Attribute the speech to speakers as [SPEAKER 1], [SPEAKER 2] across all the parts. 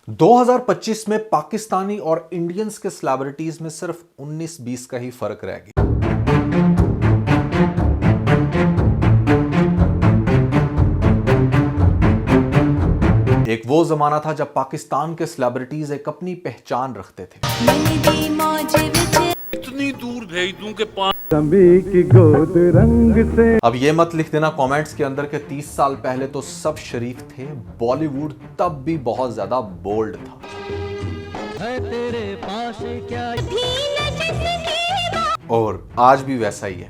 [SPEAKER 1] 2025 में पाकिस्तानी और इंडियंस के सेलिब्रिटीज में सिर्फ 19-20 का ही फर्क रह गया। एक वो जमाना था जब पाकिस्तान के सेलिब्रिटीज एक अपनी पहचान रखते थे।
[SPEAKER 2] इतनी दूर भेज दूं कि
[SPEAKER 3] की गोद रंग से।
[SPEAKER 1] अब ये मत लिख देना कमेंट्स के अंदर के 30 साल पहले तो सब शरीफ थे, बॉलीवुड तब भी बहुत ज्यादा बोल्ड था।
[SPEAKER 3] है तेरे पास क्या
[SPEAKER 1] और आज भी वैसा ही है।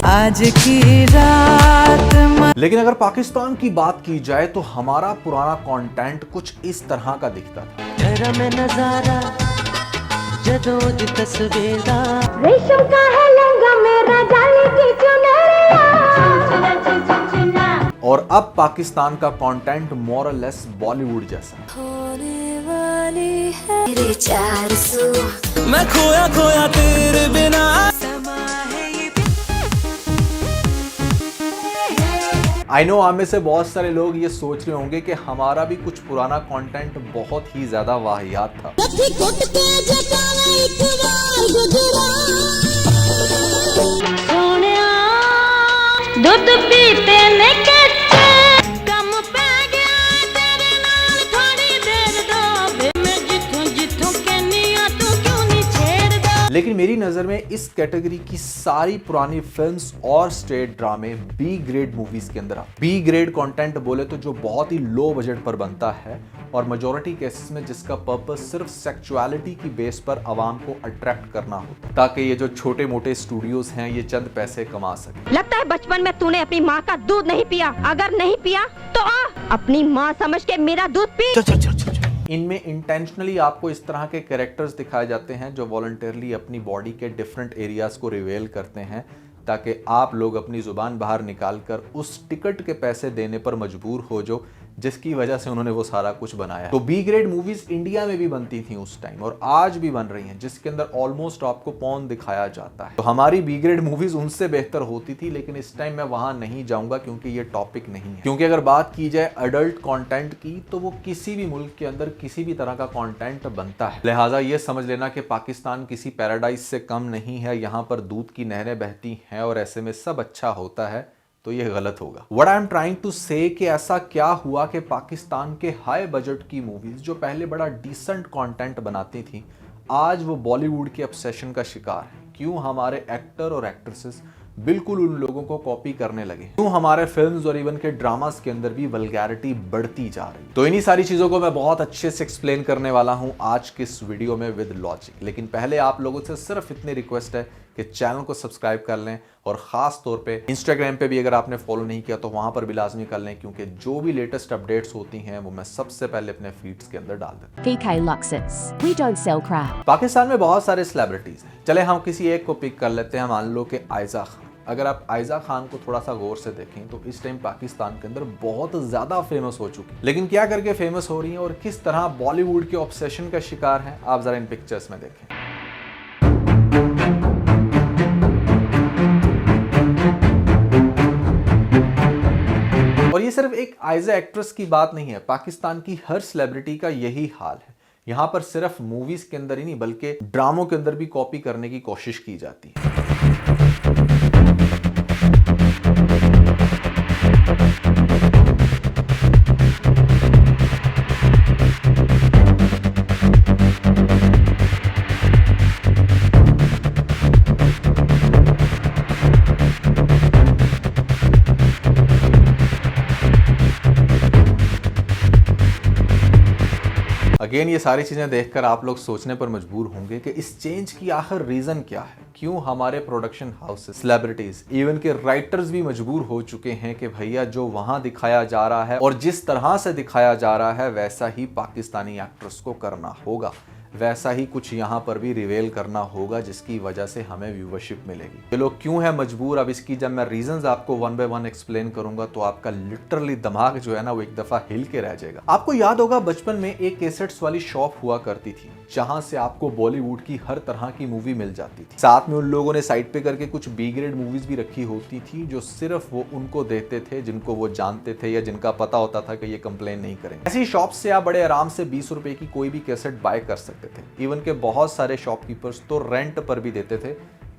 [SPEAKER 4] आज की रात
[SPEAKER 1] लेकिन अगर पाकिस्तान की बात की जाए तो हमारा पुराना कंटेंट कुछ इस तरह का दिखता था।
[SPEAKER 4] में नजारा जदों दी तस्वीरा
[SPEAKER 5] रेशम का है लहंगा मेरा जाली की चुनरिया।
[SPEAKER 1] और अब पाकिस्तान का कंटेंट मोर और लेस बॉलीवुड जैसा है।
[SPEAKER 5] होने वाली है मेरे 400
[SPEAKER 4] मैं खोया खोया तेरे बिना समा है ये
[SPEAKER 1] आई नो आप में से बहुत सारे लोग ये सोच रहे होंगे कि हमारा भी कुछ पुराना कंटेंट बहुत ही ज्यादा वाहियात था।
[SPEAKER 5] दूध पीते ने कच्चे कम पै गया तेरे नाल थोड़ी देर दो मैं जिथों जिथों कहनिया तू क्यों नहीं छेड़दा।
[SPEAKER 1] लेकिन मेरी नजर में इस कैटेगरी की सारी पुरानी फिल्म्स और स्टेट ड्रामे बी ग्रेड मूवीज के अंदर आते। बी ग्रेड कंटेंट बोले तो जो बहुत ही लो बजट पर बनता है और मेजॉरिटी केसेस में जिसका पर्पस सिर्फ सेक्सुअलिटी की बेस पर आवाम को अट्रैक्ट करना हो ताकि ये जो छोटे मोटे स्टूडियोज हैं ये चंद पैसे कमा सके।
[SPEAKER 6] लगता है बचपन में तूने अपनी माँ का दूध नहीं पिया। अगर नहीं पिया तो आ अपनी माँ समझ के मेरा दूध पी।
[SPEAKER 1] इनमें इंटेंशनली आपको इस तरह के कैरेक्टर्स दिखाए जाते हैं जो वॉलंटियरली अपनी बॉडी के डिफरेंट एरियाज को रिवेल करते हैं ताकि आप लोग अपनी जुबान बाहर निकालकर उस टिकट के पैसे देने पर मजबूर हो जो जिसकी वजह से उन्होंने वो सारा कुछ बनाया। तो बी ग्रेड मूवीज इंडिया में भी बनती थी उस टाइम और आज भी बन रही हैं जिसके अंदर ऑलमोस्ट आपको पॉर्न दिखाया जाता है। तो हमारी बी ग्रेड मूवीज उनसे बेहतर होती थी, लेकिन इस टाइम मैं वहां नहीं जाऊंगा क्योंकि ये टॉपिक नहीं है। क्योंकि अगर बात की जाए अडल्ट कंटेंट की तो वो किसी भी मुल्क के अंदर किसी भी तरह का कंटेंट बनता है। लिहाजा ये समझ लेना कि पाकिस्तान किसी पैराडाइज से कम नहीं है। यहाँ पर दूध की नहरें बहती हैं और ऐसे में सब अच्छा होता है, तो ये गलत होगा। What I am trying to say कि ऐसा क्या हुआ कि पाकिस्तान के हाई बजट की मूवीज जो पहले बड़ा डिसेंट कंटेंट बनाती थी आज वो बॉलीवुड के ऑब्सेशन का शिकार है। क्यों हमारे एक्टर और एक्ट्रेसेस बिल्कुल उन लोगों को कॉपी करने लगे? क्यों हमारे फिल्म्स और इवन के ड्रामास के अंदर भी वल्गैरिटी बढ़ती जा रही? तो इन्हीं सारी चीजों को मैं बहुत अच्छे से एक्सप्लेन करने वाला हूं आज के इस वीडियो में विद लॉजिक। लेकिन पहले आप लोगों से सिर्फ इतनी रिक्वेस्ट है कि चैनल को सब्सक्राइब कर लें और खास तौर पे इंस्टाग्राम पे भी अगर आपने फॉलो नहीं किया तो वहां पर भी लाजमी कर लें, क्योंकि जो भी लेटेस्ट अपडेट्स होती हैं वो मैं सबसे पहले अपने फीड्स के अंदर डाल देता हूं।
[SPEAKER 7] PK Luxus. We don't sell crap.
[SPEAKER 1] Pakistan में बहुत सारे सेलिब्रिटीज हैं। चले हम किसी एक को पिक कर लेते हैं। मान लो कि आयजा खान। अगर आप आयजा खान को थोड़ा सा गौर से देखें तो इस टाइम पाकिस्तान के अंदर बहुत ज्यादा फेमस हो चुकी है। लेकिन क्या करके फेमस हो रही है और किस तरह बॉलीवुड के ऑब्सेशन का शिकार है, आप जरा इन पिक्चर्स में देखें। और ये सिर्फ एक आयजा एक्ट्रेस की बात नहीं है, पाकिस्तान की हर सेलिब्रिटी का यही हाल है। यहां पर सिर्फ मूवीज के अंदर ही नहीं बल्कि ड्रामों के अंदर भी कॉपी करने की कोशिश की जाती है। अगेन ये सारी चीजें देखकर आप लोग सोचने पर मजबूर होंगे कि इस चेंज की आखिर रीजन क्या है। क्यों हमारे प्रोडक्शन हाउसेस, सेलिब्रिटीज, इवन के राइटर्स भी मजबूर हो चुके हैं कि भैया जो वहां दिखाया जा रहा है और जिस तरह से दिखाया जा रहा है वैसा ही पाकिस्तानी एक्ट्रेस को करना होगा। वैसा ही कुछ यहाँ पर भी रिवेल करना होगा, जिसकी वजह से हमें व्यूवरशिप मिलेगी। ये लोग क्यों है मजबूर, अब इसकी जब मैं रीजंस आपको वन बाय वन एक्सप्लेन करूंगा तो आपका लिटरली दिमाग जो है ना वो एक दफा हिल के रह जाएगा। आपको याद होगा बचपन में एक कैसेट्स वाली शॉप हुआ करती थी, जहां से आपको बॉलीवुड की हर तरह की मूवी मिल जाती थी। साथ में उन लोगों ने साइड पे करके कुछ बी ग्रेड मूवीज भी रखी होती थी, जो सिर्फ वो उनको देते थे जिनको वो जानते थे या जिनका पता होता था कि ये कंप्लेन नहीं करेंगे। ऐसी शॉप से आप बड़े आराम से 20 रुपए की कोई भी कैसेट बाय कर सकते थे। इवन के बहुत सारे शॉपकीपर्स तो रेंट पर भी देते थे,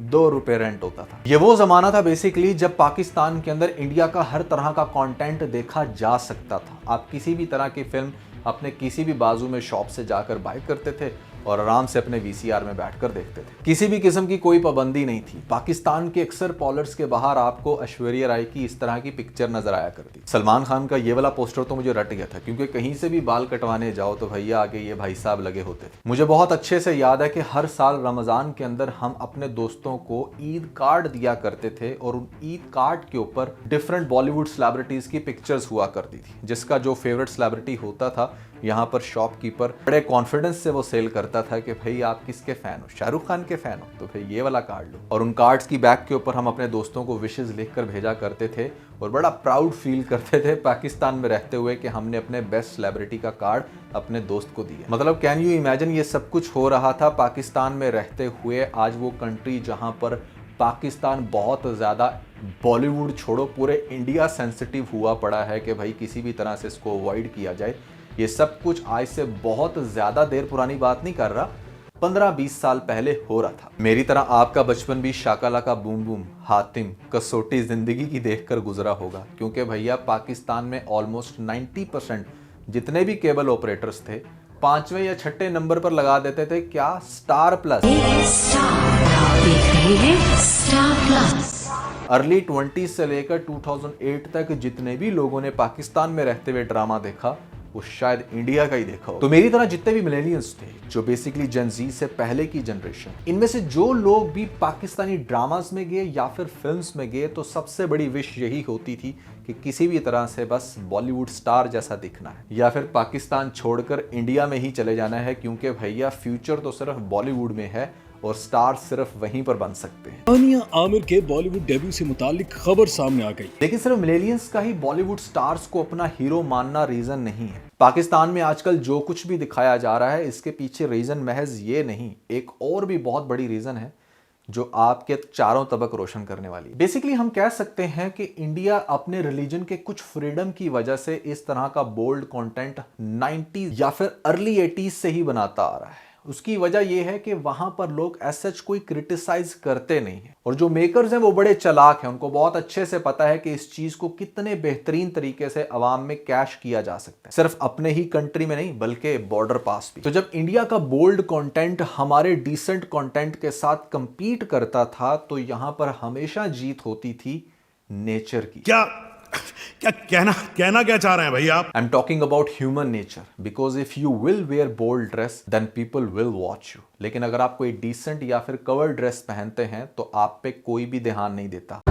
[SPEAKER 1] 2 रुपए रेंट होता था। ये वो जमाना था बेसिकली जब पाकिस्तान के अंदर इंडिया का हर तरह का कंटेंट देखा जा सकता था। आप किसी भी तरह की फिल्म अपने किसी भी बाजू में शॉप से जाकर बाय करते थे और आराम से अपने वीसीआर में बैठकर देखते थे। किसी भी किस्म की कोई पाबंदी नहीं थी। पाकिस्तान के अक्सर पॉलर्स के बाहर आपको ऐश्वर्या राय की इस तरह की पिक्चर नजर आया करती। सलमान खान का ये वाला पोस्टर तो मुझे रट गया था, क्योंकि कहीं से भी बाल कटवाने जाओ तो भैया आगे ये भाई साहब लगे होते थे। मुझे बहुत अच्छे से याद है कि हर साल रमजान के अंदर हम अपने दोस्तों को ईद कार्ड दिया करते थे और उन ईद कार्ड के ऊपर डिफरेंट बॉलीवुड सेलिब्रिटीज की पिक्चर्स हुआ करती थी। जिसका जो फेवरेट सेलिब्रिटी होता था, यहाँ पर शॉपकीपर बड़े कॉन्फिडेंस से वो सेल करता था कि भाई आप किसके फैन हो, शाहरुख खान के फैन हो तो भाई ये वाला कार्ड लो। और उन कार्ड्स की बैक के ऊपर हम अपने दोस्तों को विशेस लिखकर भेजा करते थे और बड़ा प्राउड फील करते थे पाकिस्तान में रहते हुए कि हमने अपने बेस्ट सेलिब्रिटी का कार्ड अपने दोस्त को दिया। मतलब कैन यू इमेजिन, ये सब कुछ हो रहा था पाकिस्तान में रहते हुए। आज वो कंट्री जहाँ पर पाकिस्तान बहुत ज़्यादा बॉलीवुड छोड़ो पूरे इंडिया सेंसिटिव हुआ पड़ा है कि भाई किसी भी तरह से इसको अवॉइड किया जाए। ये सब कुछ आज से बहुत ज़्यादा देर पुरानी बात नहीं कर रहा, 15-20 साल पहले हो रहा था। मेरी तरह आपका बचपन भी शाकाला का बूम बूम, हातिम, कसौटी जिंदगी की देखकर गुजरा होगा, क्योंकि भैया पाकिस्तान में ऑलमोस्ट 90% जितने भी केबल ऑपरेटर्स थे 5वें या 6ठे नंबर पर लगा देते थे क्या, स्टार प्लस। अर्ली 20 से लेकर 2008 तक जितने भी लोगों ने पाकिस्तान में रहते हुए ड्रामा देखा वो शायद इंडिया का ही देखा हो। तो मेरी तरह जितने भी मिलेनियल्स थे, जो बेसिकली जेन ज़ी से पहले की जनरेशन, इनमें से जो लोग भी पाकिस्तानी ड्रामास में गए या फिर फिल्म्स में गए तो सबसे बड़ी विश यही होती थी कि किसी भी तरह से बस बॉलीवुड स्टार जैसा दिखना है या फिर पाकिस्तान छोड़कर इंडिया में ही चले जाना है, क्योंकि भैया फ्यूचर तो सिर्फ बॉलीवुड में है और स्टार सिर्फ वहीं पर बन सकते हैं।
[SPEAKER 8] तानिया आमिर के बॉलीवुड डेब्यू से मुतालिक खबर सामने आ गई।
[SPEAKER 1] लेकिन सिर्फ मिलेनियल्स का ही बॉलीवुड स्टार्स को अपना हीरो मानना रीजन नहीं है। पाकिस्तान में आजकल जो कुछ भी दिखाया जा रहा है इसके पीछे रीजन महज ये नहीं, एक और भी बहुत बड़ी रीजन है जो आपके चारों तबक रोशन करने वाली। बेसिकली हम कह सकते हैं कि इंडिया अपने रिलीजन के कुछ फ्रीडम की वजह से इस तरह का बोल्ड कंटेंट 90s या फिर अर्ली 80s से ही बनाता आ रहा है। उसकी वजह यह है कि वहां पर लोग सच कोई क्रिटिसाइज करते नहीं है और जो मेकर्स हैं वो बड़े चालाक हैं। उनको बहुत अच्छे से पता है कि इस चीज को कितने बेहतरीन तरीके से अवाम में कैश किया जा सकता है, सिर्फ अपने ही कंट्री में नहीं बल्कि बॉर्डर पास भी। तो जब इंडिया का बोल्ड कंटेंट हमारे डिसेंट कंटेंट के साथ कंपीट करता था तो यहां पर हमेशा जीत होती थी नेचर की।
[SPEAKER 9] क्या कहना क्या चाह रहे हैं भैया आप?
[SPEAKER 1] I am talking about human nature, because if you will wear bold dress then people will watch you. लेकिन अगर आप कोई डिसेंट या फिर कवर ड्रेस पहनते हैं तो आप पे कोई भी ध्यान नहीं देता।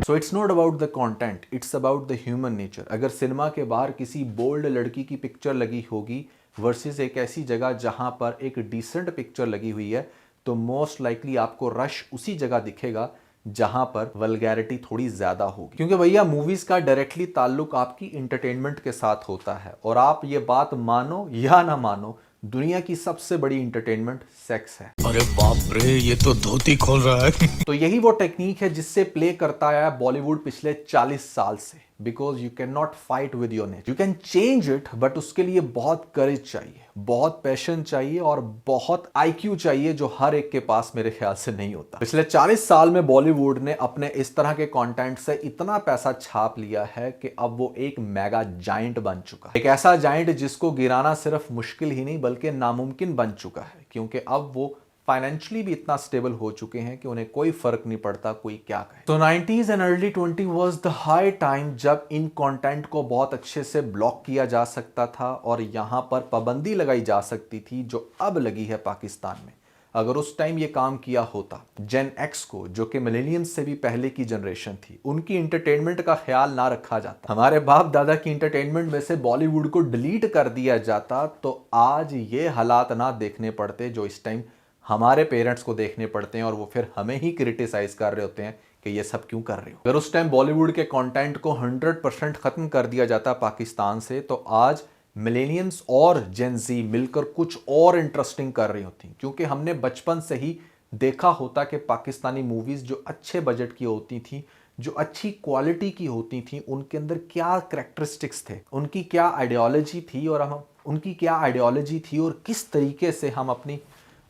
[SPEAKER 1] So it's not about the content, it's about the human nature। अगर सिनेमा के बाहर किसी बोल्ड लड़की की पिक्चर लगी होगी वर्सेस एक ऐसी जगह जहां पर एक डिसेंट पिक्चर लगी हुई है तो मोस्ट लाइकली आपको रश उसी जगह दिखेगा जहां पर वल्गैरिटी थोड़ी ज्यादा होगी, क्योंकि भैया मूवीज का डायरेक्टली ताल्लुक आपकी इंटरटेनमेंट के साथ होता है। और आप ये बात मानो या ना मानो, दुनिया की सबसे बड़ी इंटरटेनमेंट सेक्स है।
[SPEAKER 9] अरे बाप रे, ये तो धोती खोल रहा है।
[SPEAKER 1] तो यही वो टेक्निक है जिससे प्ले करता आया बॉलीवुड पिछले 40 साल से। Because you can not fight with your nature, you can change it, but उसके लिए बहुत करेज चाहिए, बहुत पैशन चाहिए और बहुत IQ चाहिए, जो हर एक के पास मेरे ख्याल से नहीं होता। पिछले 40 साल में बॉलीवुड ने अपने इस तरह के कंटेंट से इतना पैसा छाप लिया है कि अब वो एक मेगा जायंट बन चुका है। एक ऐसा जायंट जिसको गिराना सिर्फ मुश्किल ही नहीं बल्कि नामुमकिन बन चुका है, क्योंकि अब वो फाइनेंशियली भी इतना स्टेबल हो चुके हैं कि उन्हें कोई फर्क नहीं पड़ता कोई क्या कहे। तो 90s and early 20 was the high time जब इन कंटेंट को बहुत अच्छे से ब्लॉक किया जा सकता था और यहाँ पर पाबंदी लगाई जा सकती थी, जो अब लगी है पाकिस्तान में। अगर उस टाइम ये काम किया होता, जेन एक्स को, जो कि मिलेनियंस से भी पहले की जनरेशन थी, उनकी इंटरटेनमेंट का ख्याल ना रखा जाता, हमारे बाप दादा की इंटरटेनमेंट में से बॉलीवुड को डिलीट कर दिया जाता, तो आज ये हालात ना देखने पड़ते जो इस टाइम हमारे पेरेंट्स को देखने पड़ते हैं, और वो फिर हमें ही क्रिटिसाइज कर रहे होते हैं कि ये सब क्यों कर रहे हो। अगर उस टाइम बॉलीवुड के कंटेंट को 100% खत्म कर दिया जाता पाकिस्तान से, तो आज मिलेनियंस और जेन ज़ी मिलकर कुछ और इंटरेस्टिंग कर रही होती, क्योंकि हमने बचपन से ही देखा होता कि पाकिस्तानी मूवीज़ जो अच्छे बजट की होती थी, जो अच्छी क्वालिटी की होती थी, उनके अंदर क्या करैक्टरिस्टिक्स थे, उनकी क्या आइडियोलॉजी थी, और हम उनकी क्या आइडियोलॉजी थी और किस तरीके से हम अपनी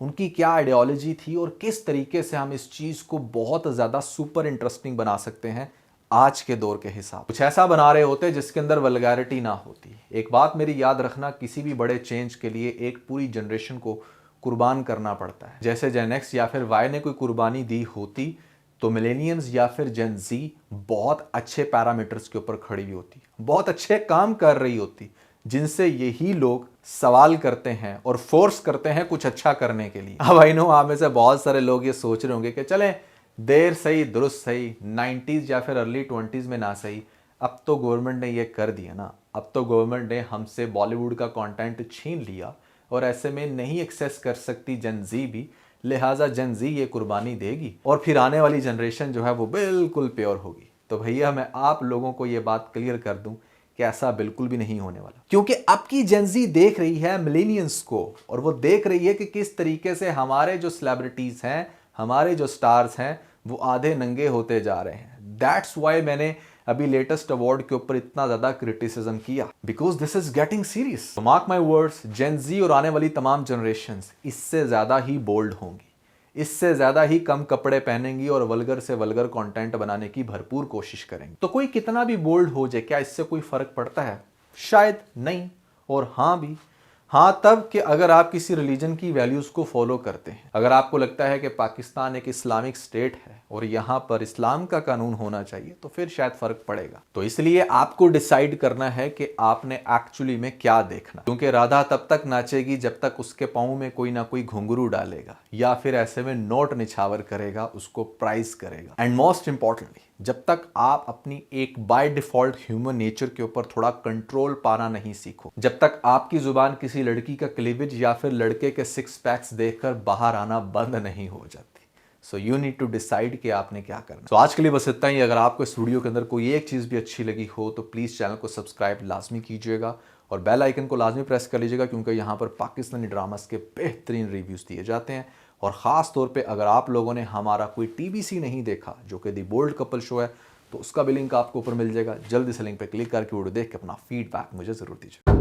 [SPEAKER 1] उनकी क्या आइडियोलॉजी थी और किस तरीके से हम इस चीज़ को बहुत ज़्यादा सुपर इंटरेस्टिंग बना सकते हैं आज के दौर के हिसाब। कुछ ऐसा बना रहे होते जिसके अंदर वल्गैरिटी ना होती। एक बात मेरी याद रखना, किसी भी बड़े चेंज के लिए एक पूरी जनरेशन को कुर्बान करना पड़ता है। जैसे जेन एक्स या फिर वाई ने कोई कुर्बानी दी होती, तो मिलेनियंस या फिर जेन ज़ी बहुत अच्छे पैरामीटर्स के ऊपर खड़ी हुई होती, बहुत अच्छे काम कर रही होती, जिनसे यही लोग सवाल करते हैं और फोर्स करते हैं कुछ अच्छा करने के लिए। अब आई नो आप में से बहुत सारे लोग ये सोच रहे होंगे कि चलें देर सही दुरुस्त सही, 90s या फिर अर्ली 20s में ना सही, अब तो गवर्नमेंट ने ये कर दिया ना, अब तो गवर्नमेंट ने हमसे बॉलीवुड का कंटेंट छीन लिया और ऐसे में नहीं एक्सेस कर सकती जेन ज़ी भी, लिहाजा जेन ज़ी ये कुर्बानी देगी और फिर आने वाली जनरेशन जो है वो बिल्कुल प्योर होगी। तो भैया मैं आप लोगों को ये बात क्लियर कर दूं कि ऐसा बिल्कुल भी नहीं होने वाला, क्योंकि अब की जेन ज़ी देख रही है मिलेनियंस को, और वो देख रही है कि किस तरीके से हमारे जो सेलिब्रिटीज हैं, हमारे जो स्टार्स हैं, वो आधे नंगे होते जा रहे हैं। दैट्स वाई मैंने अभी लेटेस्ट अवार्ड के ऊपर इतना ज्यादा क्रिटिसिज्म किया, because this is getting serious. Mark my words, Gen Z और आने वाली तमाम जनरेशंस इससे ज्यादा ही बोल्ड होंगी, इससे ज्यादा ही कम कपड़े पहनेंगी और वल्गर से वल्गर कंटेंट बनाने की भरपूर कोशिश करेंगे। तो कोई कितना भी बोल्ड हो जाए, क्या इससे कोई फर्क पड़ता है? शायद नहीं, और हाँ भी, हाँ तब कि अगर आप किसी रिलीजन की वैल्यूज को फॉलो करते हैं, अगर आपको लगता है कि पाकिस्तान एक इस्लामिक स्टेट है और यहाँ पर इस्लाम का कानून होना चाहिए, तो फिर शायद फर्क पड़ेगा। तो इसलिए आपको डिसाइड करना है कि आपने एक्चुअली में क्या देखना, क्योंकि राधा तब तक नाचेगी जब तक उसके पाँव में कोई ना कोई घुंघरू डालेगा या फिर ऐसे में नोट निछावर करेगा, उसको प्राइज करेगा। एंड मोस्ट इंपॉर्टेंटली, जब तक आप अपनी एक बाय डिफॉल्ट ह्यूमन नेचर के ऊपर थोड़ा कंट्रोल पाना नहीं सीखो, जब तक आपकी जुबान किसी लड़की का क्लीवेज या फिर लड़के के सिक्स पैक्स देखकर बाहर आना बंद नहीं हो जाती, so you need to decide कि आपने क्या करना। तो आज के लिए बस इतना ही। अगर आपको इस वीडियो के अंदर कोई एक चीज़ भी अच्छी लगी हो तो प्लीज़ चैनल को सब्सक्राइब लाजमी कीजिएगा और बेल आइकन को लाजमी प्रेस कर लीजिएगा, क्योंकि यहाँ पर पाकिस्तानी ड्रामास के बेहतरीन रिव्यूज़ दिए जाते हैं। और ख़ास तौर पे अगर आप लोगों ने हमारा कोई TBC नहीं देखा, जो कि दी बोल्ड कपल शो है, तो उसका भी लिंक आपको ऊपर मिल जाएगा। जल्दी से लिंक पे क्लिक करके वीडियो देख के अपना फीडबैक मुझे ज़रूर दीजिए।